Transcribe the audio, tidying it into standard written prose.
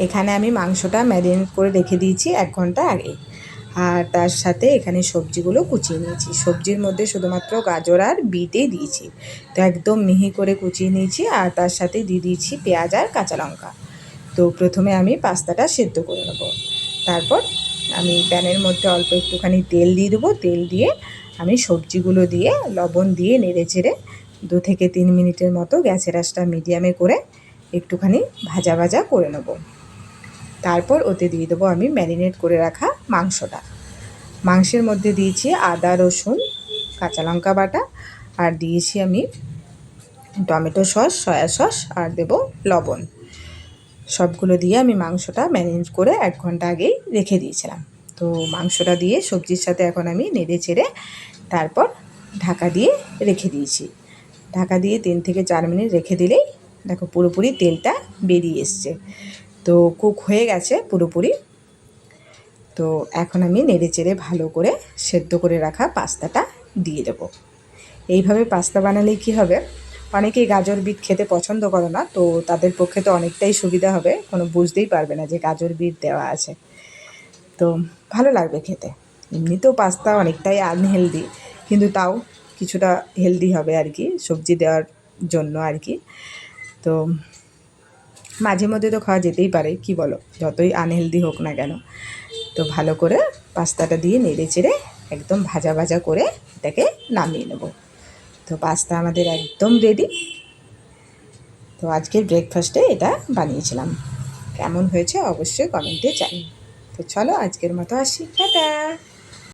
এখানে আমি মাংসটা ম্যারিনেট করে রেখে দিয়েছি 1 ঘন্টা আগে। আর তার সাথে এখানে সবজিগুলো কুচিয়ে নিয়েছি। সবজির মধ্যে শুধুমাত্র গাজর আর বিটই দিয়েছি। তো একদম মিহি করে কুচিয়ে নিয়েছি আর তার সাথে দিয়ে দিয়েছি পেঁয়াজ আর কাঁচা লঙ্কা। তো প্রথমে আমি পাস্তাটা সেদ্ধ করে নেব। তারপর আমি প্যানের মধ্যে অল্প একটুখানি তেল দিয়ে দেবো। তেল দিয়ে আমি সবজিগুলো দিয়ে লবণ দিয়ে নেড়ে চেড়ে 2 থেকে 3 মিনিটের মতো গ্যাসের আঁচটা মিডিয়ামে করে একটুখানি ভাজা ভাজা করে নেব। তারপর ওতে দিয়ে দেবো আমি ম্যারিনেট করে রাখা মাংসটা। মাংসের মধ্যে দিয়েছি আদা, রসুন, কাঁচা লঙ্কা বাটা, আর দিয়েছি আমি টমেটো সস, সয়া সস, আর দেবো লবণ। সবগুলো দিয়ে আমি মাংসটা ম্যারিনেট করে 1 ঘন্টা আগেই রেখে দিয়েছিলাম। তো মাংসটা দিয়ে সবজির সাথে এখন আমি নেড়ে চেড়ে তারপর ঢাকা দিয়ে রেখে দিয়েছি। ঢাকা দিয়ে 3 থেকে 4 মিনিট রেখে দিলেই দেখো পুরোপুরি তেলটা বেরিয়ে এসছে। তো কুক হয়ে গেছে পুরোপুরি। তো এখন আমি নেড়ে চেড়ে ভালো করে সেদ্ধ করে রাখা পাস্তাটা দিয়ে দেবো। এইভাবে পাস্তা বানালে কি হবে, অনেকেই গাজর বিট খেতে পছন্দ করে না, তো তাদের পক্ষে তো অনেকটাই সুবিধা হবে, কোনো বুঝতেই পারবে না যে গাজর বিট দেওয়া আছে। তো ভালো লাগবে খেতে। এমনিতেও পাস্তা অনেকটাই আনহেলদি, কিন্তু তাও কিছুটা হেলদি হবে আর কি, সবজি দেওয়ার জন্য আর কি। তো মাঝে মধ্যে তো খাওয়া যেতেই পারে, কি বলো, যতই আনহেলদি হোক না কেন। তো ভালো করে পাস্তাটা দিয়ে নেড়ে চেড়ে একদম ভাজা ভাজা করে এটাকে নামিয়ে নেব। তো পাস্তা আমাদের একদম রেডি। তো আজকের ব্রেকফাস্টে এটা বানিয়েছিলাম। কেমন হয়েছে অবশ্যই কমেন্টে জানিও। তো চলো আজকের মতো আসি, টাটা।